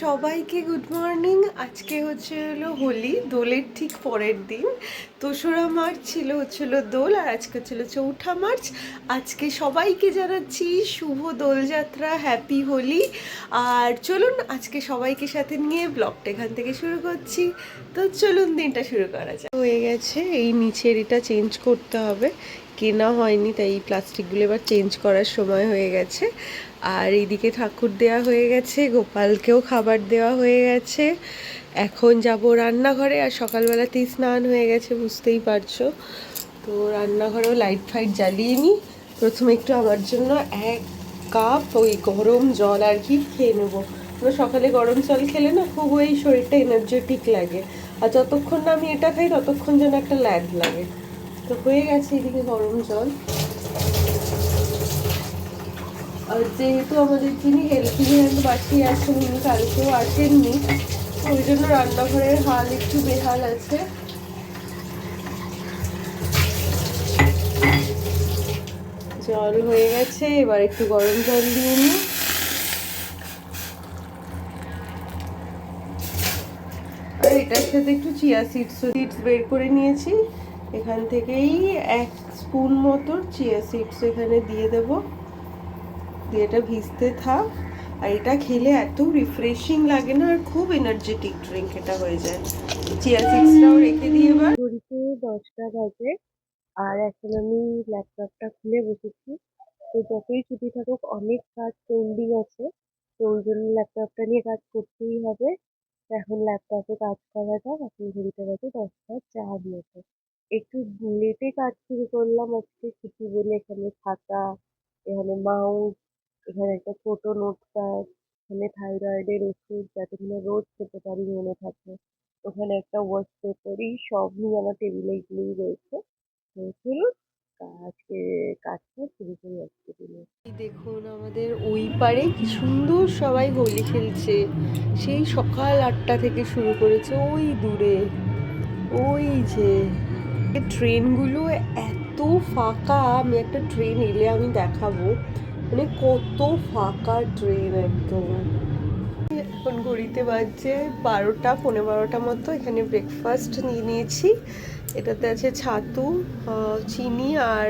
সবাইকে good morning. আজকে হলো হোলি, দোলের ঠিক পরের দিন। ২রা মার্চ হচ্ছিল দোল, আর আজকে ছিল ৪ঠা মার্চ। আজকে সবাইকে জানাচ্ছি শুভ দোলযাত্রা, হ্যাপি হোলি। আর চলুন আজকে সবাইকে সাথে নিয়ে ব্লগটা এখান থেকে শুরু করছি। তো চলুন দিনটা শুরু করা যায়। হয়ে গেছে, এই নিচের এটা চেঞ্জ করতে হবে, কেনা হয়নি, তাই এই প্লাস্টিকগুলো এবার চেঞ্জ করার সময় হয়ে গেছে। আর এইদিকে ঠাকুর দেওয়া হয়ে গেছে, গোপালকেও খাবার দেওয়া হয়ে গেছে। এখন যাব রান্নাঘরে, আর সকালবেলাতেই স্নান হয়ে গেছে বুঝতেই পারছো। তো রান্নাঘরেও লাইট ফাইট জ্বালিয়ে নিই। প্রথমে একটু আমার জন্য 1 কাপ ওই গরম জল আর কি খেয়ে নেবো। তো সকালে গরম জল খেলে না খুব ওই শরীরটা এনার্জেটিক লাগে, আর যতক্ষণ না আমি এটা খাই ততক্ষণ যেন একটা ল্যাগ লাগে। তো হয়ে গেছে এদিকে গরম জল। আর যেহেতু আমাদের যিনি হেল্পিং হ্যান্ড বাসিয়ে আছেন উনি কালকেও আসেননি, ওই জন্য রান্নাঘরের হাল একটু বেহাল আছে। জল হয়ে গেছে, এবার একটু গরম জল দিয়ে নিই। আর এটার সাথে একটু চিয়া সিডস বের করে নিয়েছি, এখান থেকেই 1 স্পুন মতো চিয়া সিডস এখানে দিয়ে দেবো, দিয়ে এটা ভিজতে থাক। আর এটা খেলে এত রিফ্রেশিং লাগে না, আর খুব এনার্জেটিক ড্রিঙ্ক এটা হয়ে যায়। চিয়া সিডসটাও রেখে দিয়ে এবার ঘড়িতে 10টা বাজে, আর এখন আমি ল্যাপটপটা খুলে বসেছি। তো যতই ছুটি থাকুক অনেক কাজ পেন্ডিং আছে, তো ওই জন্য ল্যাপটপটা নিয়ে কাজ করতেই হবে। এখন ল্যাপটপে কাজ করা যাক। এখন ঘড়িতে বাজে 10টা 4 মতো। একটু লেটে কাজ শুরু করলাম আজকে, ছুটি বলে। এখানে খাতা, এখানে মাউস, এখানে একটা ছোট নোটপ্যাড, এখানে থাইরয়েডের ওষুধ যাতে কিনা রোজ খেতে পারি মনে থাকে, ওখানে একটা ওয়াশ পেপার, এই সব নিয়ে আমার টেবিলে এগুলোই রয়েছে। তো চলুন আজকে কাজটা শুরু করি আজকে দিনে। দেখুন আমাদের ওই পারে কি সুন্দর সবাই হোলি খেলছে, সেই সকাল 8টা থেকে শুরু করেছে। ওই দূরে ওই যে ট্রেনগুলো এত ফাঁকা, আমি একটা ট্রেন এলে আমি দেখাবো, মানে কত ফাঁকা ট্রেন একদম। এখন ঘড়িতে বাজছে 12টা 12:15 মতো। এখানে ব্রেকফাস্ট নিয়ে নিয়েছি, এটাতে আছে ছাতু, চিনি, আর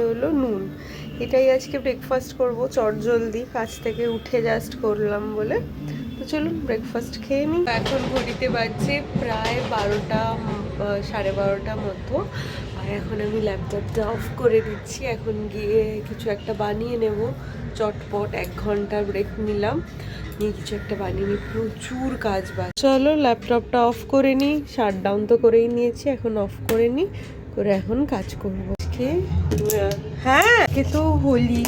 হলো নুন। এটাই আজকে ব্রেকফাস্ট করব চটজলদি, কাজ থেকে উঠে জাস্ট করলাম বলে। তো চলুন ব্রেকফাস্ট খেয়ে নিই। এখন ঘড়িতে বাজছে প্রায় 12টা 12:30 মতো। আর এখন আমি ল্যাপটপটা অফ করে দিচ্ছি, এখন গিয়ে কিছু একটা বানিয়ে নেব চটপট। 1 ঘন্টা ব্রেক নিলাম, নিয়ে কিছু একটা বানিয়ে নিই, প্রচুর কাজ বাজ। চলো ল্যাপটপটা অফ করে নিই, শাট ডাউন তো করেই নিয়েছি, এখন অফ করে নিই, করে এখন কাজ করবো। আজকে হ্যাঁ, আজকে তো হোলি,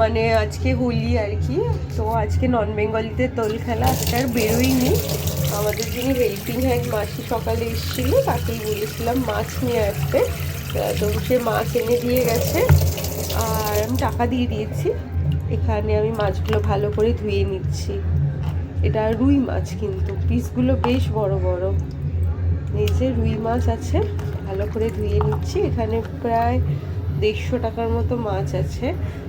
মানে আজকে হোলি আর কি। তো আজকে নন বেঙ্গলিতে দোল খেলা, আজকে আর বেরোইনি। আমাদের যিনি হেল্পিং হ্যান্ড মাসি সকালে এসেছিলো, তাকেই বলেছিলাম মাছ নিয়ে আসতে, তো সে মাছ এনে দিয়ে গেছে, আর আমি টাকা দিয়ে দিয়েছি। এখানে আমি মাছগুলো ভালো করে ধুয়ে নিচ্ছি। এটা রুই মাছ, কিন্তু পিসগুলো বেশ বড় বড়। এই যে রুই মাছ আছে, ভালো করে ধুয়ে নিচ্ছি। এখানে প্রায় 150 টাকার মতো মাছ আছে।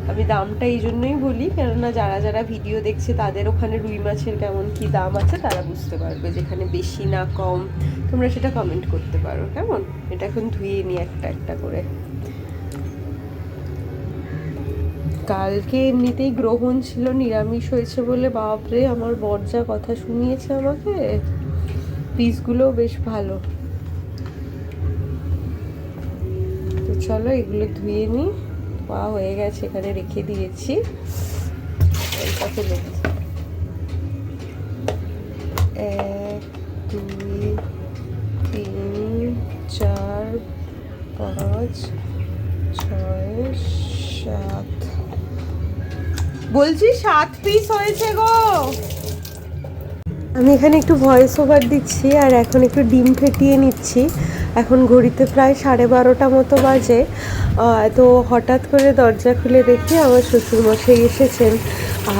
আমি দামটা এই জন্যই বলি, কেননা যারা যারা ভিডিও দেখছে তাদের ওখানে রুই মাছের কেমন কি দাম আছে তারা বুঝতে পারবে, যেখানে বেশি না কম তোমরা সেটা কমেন্ট করতে পারো কেমন। এটা এখন ধুয়ে নিই একটা একটা করে। কালকে এমনিতেই গ্রহণ ছিল, নিরামিষ হয়েছে বলে বাপরে আমার বর যা কথা শুনিয়েছে আমাকে। পিসগুলো বেশ ভালো। তো চলো এগুলো ধুয়ে নিই। পা হয়ে গেছে, এখানে রেখে দিয়েছি। 1 2 3 4 5 6 7, বলছি 7 পিস হয়েছে গো। আমি এখানে একটু ভয়েস ওভার দিচ্ছি, আর এখন একটু ডিম ফেটিয়ে নিচ্ছি। এখন ঘড়িতে প্রায় 12:30 মতো বাজে। তো হঠাৎ করে দরজা খুলে দেখি আমার শ্বশুরমশাই এসেছেন,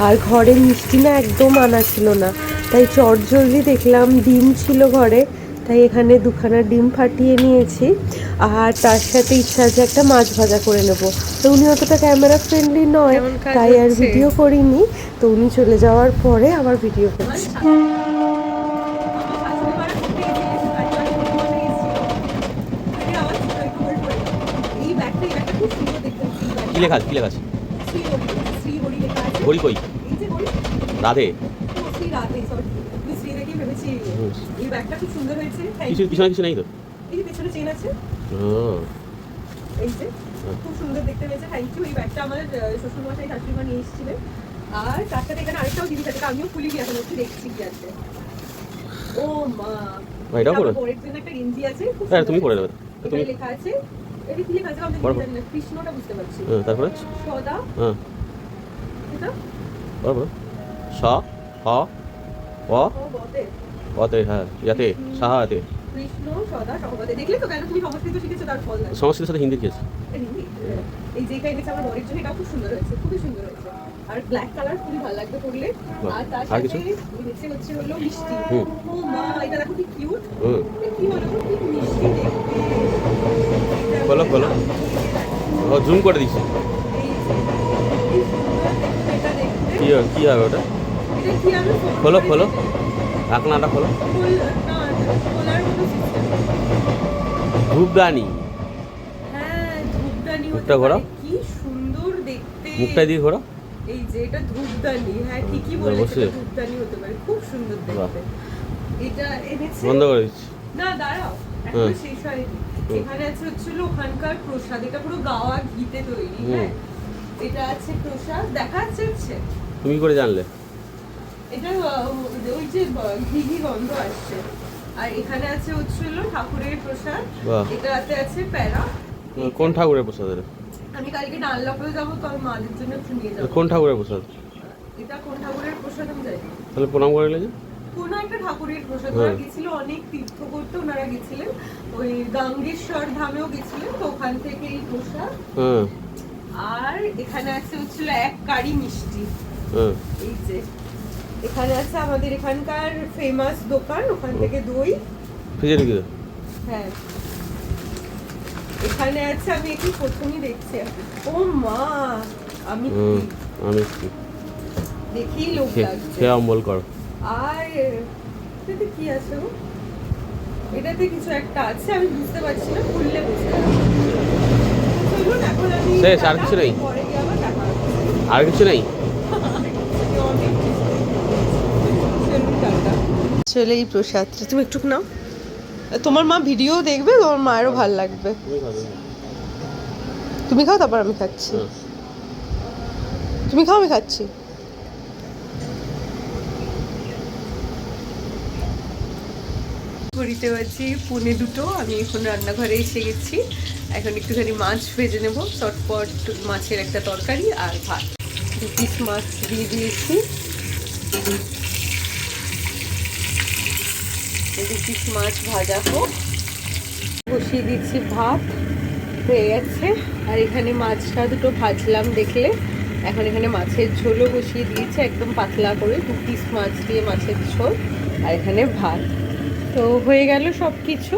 আর ঘরে মিষ্টি না একদম আনা ছিল না, তাই চটজলদি দেখলাম ডিম ছিল ঘরে, তাই এখানে দুখানা ডিম ফাটিয়ে নিয়েছি, আর তার সাথে ইচ্ছা আছে একটা মাছ ভাজা করে নেব। তো উনি অতটা ক্যামেরা ফ্রেন্ডলি নয়, তাই আর ভিডিও করিনি। তো উনি চলে যাওয়ার পরে আবার ভিডিও করছি। কি লেখা আছে? কি লেখা আছে? হরি কই? রাধে। কিছু পিছনে কিছু নেই তো? এই যে খুব সুন্দর দেখতে হয়েছে, থ্যাংক ইউ। এই ব্যাগটা আমার শ্বশুরমশাই শাশুড়িমা নিয়ে এসেছিলেন। আর তার সাথে এখানে আরেকটাও জিনিস আছে, আমিও খুলিনি এখন, একটু দেখছি কি আছে। ও মা, এটাও পড়ো। পরের জন্য একটা গেঞ্জি আছে, হ্যাঁ তুমি পড়ে নেবে। তুমি লেখা আছে, এটা কি লেখা আছে আমি জানি না, কৃষ্ণটা বুঝতে পারছি। তারপরে সদা, হ্যাঁ এটা বলো স হ অ অতে, হ্যাঁ ইয়াতে সাহাতে। কৃষ্ণ সদা সহবতে। দেখলে তো কেন তুমি সংস্কৃত শিখেছো তার ফল। সংস্কৃতের সাথে হিন্দি কি আছে? হিন্দি। এই যে এখানে আমার বরের জন্য এটা খুব সুন্দর হয়েছে, খুবই সুন্দর হয়েছে। আর ব্ল্যাক কালার খুবই ভালো লাগবে পরলে। আর তার সাথে দেখতে হচ্ছে হলো মিষ্টি। ও মা, এটা দেখো কি কিউট। কি বলো, কি মিষ্টি দেখতে। বলো বলো, ও জুম করে দিচ্ছি। কি কি হবে ওটা? এটা কি আমি খোলো খোলো, ঢাকনাটা খোলো। ধূপদানি। হ্যাঁ ধূপদানি, মুখটা ঘোরো। কি সুন্দর দেখতে। মুখটা দিয়ে ঘোরো। এই যে এটা ধূপদানি, হ্যাঁ ঠিকই বলেছো, ধূপদানি হতে পারে, খুব সুন্দর দেখতে। এটা এনেছে, বন্ধ করে দিচ্ছি। না দাঁড়াও, এখন শেষ হয়নি। এখানে আছে হচ্ছিল ওখানকার প্রসাদ, এটা পুরো গাওয়া ঘিতে তৈরি। হ্যাঁ এটা আছে প্রসাদ, দেখা যাচ্ছে। তুমি করে জানলে? এটা ওই যে ঘি ঘি গন্ধ আসছে। আর এখানে আছে হচ্ছিল ঠাকুরের প্রসাদ, এটাতে আছে প্যারা। কোন ঠাকুরের প্রসাদ এটা? আমি কালকে ডানলপে যাবো, তো আমি মাদের জন্য একটু নিয়ে যাবো। কোন ঠাকুরের প্রসাদ এটা? কোন ঠাকুরের প্রসাদ আমি জানি। তাহলে প্রণাম করে নিলে। কোন একটা ঠাকুরের প্রসাদ, ওরা গেছিল অনেক তীর্থ করতে, ওনারা গেছিলেন ওই গাঙ্গেশ্বর ধামেও গেছিলেন, তো ওখান থেকে এই প্রসাদ। আর এখানে আছে হচ্ছিল এক কারি মিষ্টি। এই যে এখানে আছে আমাদের এখানকার ফেমাস দোকান, ওখান থেকে দই ফ্রিজে রেখে দাও। হ্যাঁ এখানে আছে, আমি একটু প্রথমেই দেখছি। ও মা, আমি দেখি লোক লাগছে, খেয়ে অম্বল করো। আর এটাতে কি আছে গো? এটাতে কিছু একটা আছে, আমি বুঝতে পারছি না, খুললে বুঝতে পারবো। চলুন এখন আমি শেষ, আর কিছু নেই? পরে গিয়ে আবার দেখা হবে। আর কিছু নেই? চলে এই প্রসাদটা তুমি একটু নাও, তোমার মা ভিডিও দেখবে, তোমার মায়েরও ভালো লাগবে। তুমি খাও, তারপর আমি খাচ্ছি। তুমি খাও, আমি খাচ্ছি। ঘড়িতে বাজে 1:45, আমি এখন রান্নাঘরে এসে গেছি। এখন একটুখানি মাছ ভেজে নেব, চটপট মাছের একটা তরকারি আর ভাত। 2 পিস মাছ দিয়ে দিয়েছি, 2 পিস মাছ ভাজা হোক। বসিয়ে দিচ্ছি, ভাত হয়ে গেছে। আর এখানে মাছটা দুটো ভাজলাম দেখলে, এখন এখানে মাছের ঝোলও বসিয়ে দিয়েছি, একদম পাতলা করে 2 পিস মাছ দিয়ে মাছের ঝোল, আর এখানে ভাত। তো হয়ে গেল সব কিছু।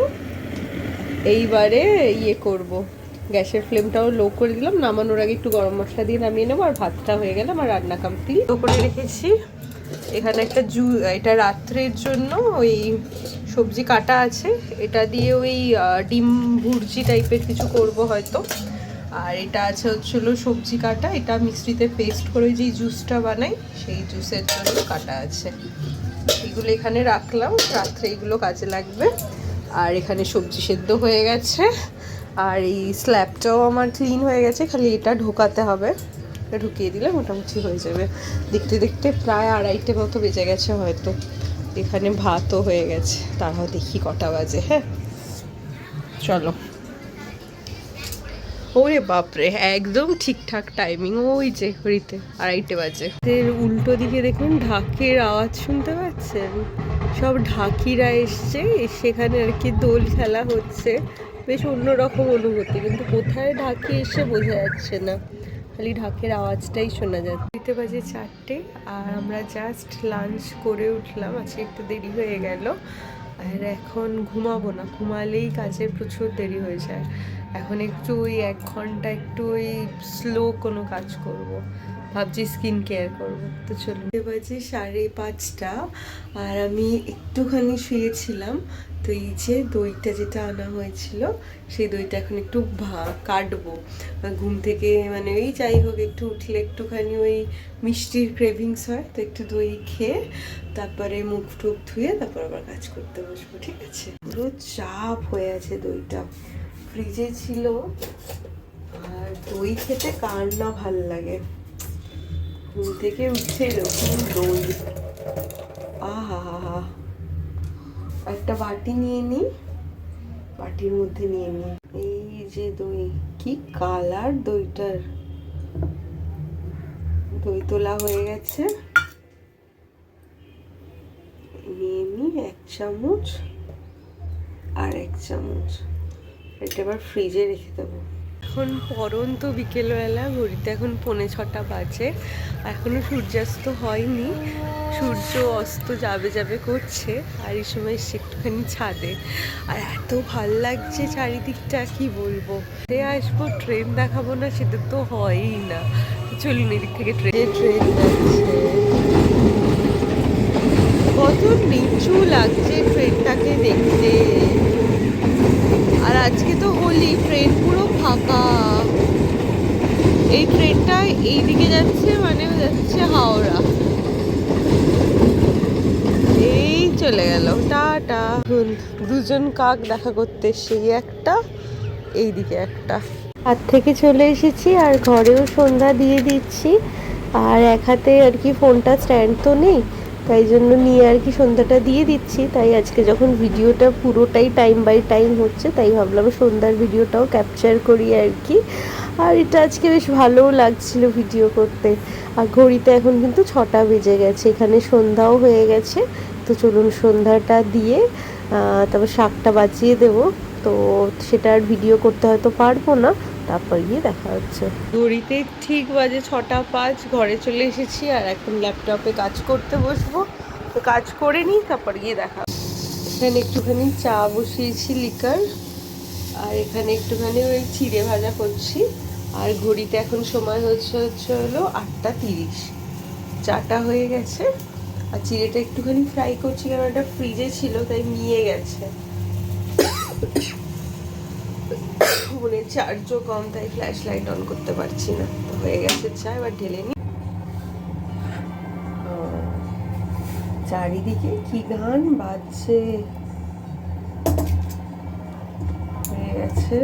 এইবারে ইয়ে করব, গ্যাসের ফ্লেমটাও লো করে দিলাম, নামানোর আগে একটু গরম মশলা দিয়ে নামিয়ে নেবো। আর ভাতটা হয়ে গেল আমার, রান্না কমপ্লিট করে রেখেছি। এখানে একটা এটা রাত্রের জন্য ওই সবজি কাটা আছে, এটা দিয়ে ওই ডিম ভুর্জি টাইপের কিছু করব হয়তো। আর এটা আছে হচ্ছিল সবজি কাটা, এটা মিক্সিতে পেস্ট করে যেই জুসটা বানাই সেই জুসের জন্য কাটা আছে। এগুলো এখানে রাখলাম, রাত্রে এগুলো কাজে লাগবে। আর এখানে সবজি সেদ্ধ হয়ে গেছে, আর এই স্ল্যাবটাও আমার ক্লিন হয়ে গেছে, খালি এটা ঢোকাতে হবে। এটা ঢুকিয়ে দিলে মোটামুটি হয়ে যাবে। দেখতে দেখতে প্রায় 2:30 মতো বেজে গেছে হয়তো। এখানে ভাতও হয়ে গেছে, তারাও দেখি কটা বাজে। হ্যাঁ চলো। ওরে বাপরে, একদম ঠিকঠাক টাইমিং। ওই যে ঘড়িতে 2:30 বাজে। উল্টো দিকে দেখুন ঢাকের আওয়াজ শুনতে পাচ্ছেন, সব ঢাকিরা এসছে, সেখানে আর কি দোল খেলা হচ্ছে। বেশ অন্যরকম অনুভূতি, কিন্তু কোথায় ঢাকি এসে বোঝা যাচ্ছে না, খালি ঢাকের আওয়াজটাই শোনা যাচ্ছে। 2:30 বাজে 4টে, আর আমরা জাস্ট লাঞ্চ করে উঠলাম, আজকে একটু দেরি হয়ে গেল। আর এখন ঘুমাবো না, ঘুমালেই কাজের প্রচুর দেরি হয়ে যায়। এখন একটু ওই 1 ঘন্টা একটু ওই স্লো কোনো কাজ করব, ভাবছি স্কিন কেয়ার করবো। তো চলুন, বাজে 5:30 আর আমি একটুখানি শুয়েছিলাম। তো এই যে দইটা যেটা আনা হয়েছিল, সেই দইটা এখন একটু কাটবো। ঘুম থেকে মানে ওই যাই হোক একটু উঠলে একটুখানি ওই মিষ্টির ক্রেভিংস হয়, তো একটু দই খেয়ে তারপরে মুখ টুক ধুয়ে তারপর আবার কাজ করতে বসবো, ঠিক আছে? পুরো চাপ হয়ে আছে দইটা, ফ্রিজে ছিল। আর দই খেতে কার না ভাল লাগে, ঘুম থেকে উঠে এরকম দই, আহা হা হা। একটা বাটি নিয়ে নিই, বাটির মধ্যে নিয়ে নিই এই যে দই। কি কালার দইটার! দই তোলা হয়ে গেছে, নিয়ে নিই 1 চামচ আর 1 চামচ। এটা আবার ফ্রিজে রেখে দেবো। এখন পরন্ত বিকেলবেলা, ঘড়িতে এখন 5:45 বাজে, এখনো সূর্যাস্ত হয়নি, সূর্য অস্ত যাবে যাবে করছে। আর এই সময় এসে একটুখানি ছাদে, আর এত ভাল লাগছে চারিদিকটা, কি বলবো। আসবো, ট্রেন দেখাবো না সেটা তো হয়ই না। চলুন এদিক থেকে ট্রেন যাচ্ছে, কত নিচু লাগছে ট্রেনটাকে দেখতে। আর আজকে তো হোলি, ট্রেন পুরো ফাঁকা। এই ট্রেনটা এইদিকে যাচ্ছে, মানে যাচ্ছে হাওড়া। এই চলে গেল, টাটা। দুজন কাক দেখা করতে, সেই একটা, এইদিকে একটা। হাত থেকে চলে এসেছি, আর ঘরেও সন্ধ্যা দিয়ে দিচ্ছি। আর এক হাতে আর কি ফোনটা স্ট্যান্ড তো নেই, তাই জন্য নিয়ে আর কি সন্ধ্যাটা দিয়ে দিচ্ছি। তাই আজকে যখন ভিডিওটা পুরোটাই টাইম বাই টাইম হচ্ছে, তাই ভাবলাম সন্ধ্যার ভিডিওটাও ক্যাপচার করি আর কি। আর এটা আজকে বেশ ভালোও লাগছিল ভিডিও করতে। আর ঘড়িতে এখন কিন্তু 6টা বেজে গেছে, এখানে সন্ধ্যাও হয়ে গেছে। তো চলুন সন্ধ্যাটা দিয়ে তারপর শাকটা বাঁচিয়ে দেবো। তো সেটা আর ভিডিও করতে হয়তো পারবো না, তারপর গিয়ে দেখা হচ্ছে। ঘড়িতে ঠিক বাজে 6:05, ঘরে চলে এসেছি। আর এখন ল্যাপটপে কাজ করতে বসবো, তো কাজ করে নিই, তারপর গিয়ে দেখা। এখানে একটুখানি চা বসিয়েছি লিকার, আর এখানে একটুখানি ওই চিড়ে ভাজা করছি। আর ঘড়িতে এখন সময় হলো 8:30, চাটা হয়ে গেছে। আর চিড়েটা একটুখানি ফ্রাই করছি, কারণ এটা ফ্রিজে ছিল তাই নিয়ে গেছে। ফোনের চার্জও কম, তাই ফ্ল্যাশ লাইট অন করতে পারছি না। তো হয়ে গেছে চা, এবার ঢেলে নি। চারিদিকে কি গান বাজছে, হয়ে গেছে।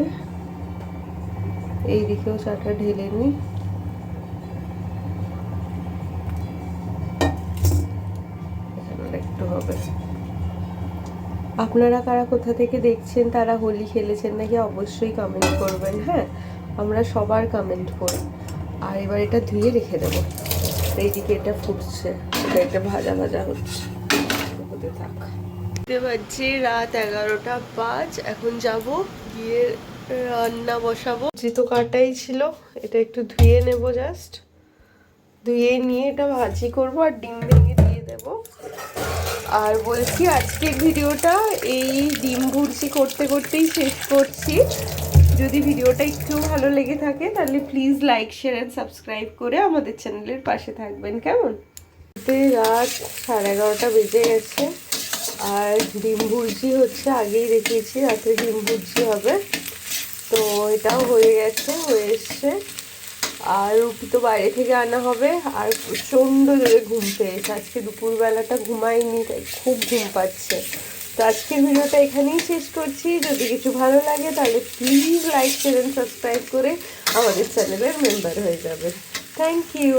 এইদিকেও চাটা ঢেলে নি। একটু হবে। আপনারা কারা কোথা থেকে দেখছেন, তারা হোলি খেলেছেন নাকি অবশ্যই কমেন্ট করবেন। হ্যাঁ, আমরা সবার কমেন্ট করি। আর এবার এটা ধুয়ে রেখে দেবো। এইদিকে এটা ফুটছে, এটা ভাজা ভাজা হচ্ছে, হতে থাক। বাজছে রাত 11টা 5, এখন যাব গিয়ে রান্না বসাবো। তো কাটাই ছিল, এটা একটু ধুয়ে নেব, জাস্ট ধুয়ে নিয়ে এটা ভাজি করব আর ডিম ভেঙে দিয়ে দেবো। আর বলছি আজকের ভিডিওটা এই ডিম ভুর্জি করতে করতেই শেষ করছি। যদি ভিডিওটা একটু ভালো লেগে থাকে তাহলে please like, share and subscribe করে আমাদের চ্যানেলের পাশে থাকবেন, কেমন? রাত 11:30 বেজে গেছে, আর ডিম ভুর্জি হচ্ছে, আগেই দেখিয়েছি রাতে ডিম ভুর্জি হবে। তো এটাও হয়ে গেছে, হয়ে এসছে। আর রুটি তো বাইরে থেকে আনা হবে। আর প্রচণ্ড জোরে ঘুম পেয়েছে, আজকে দুপুরবেলাটা ঘুমাইনি, তাই খুব ঘুম পাচ্ছে। তো আজকের ভিডিওটা এখানেই শেষ করছি। যদি কিছু ভালো লাগে তাহলে please like, share and subscribe করে আমাদের চ্যানেলের মেম্বার হয়ে যাবেন। Thank you.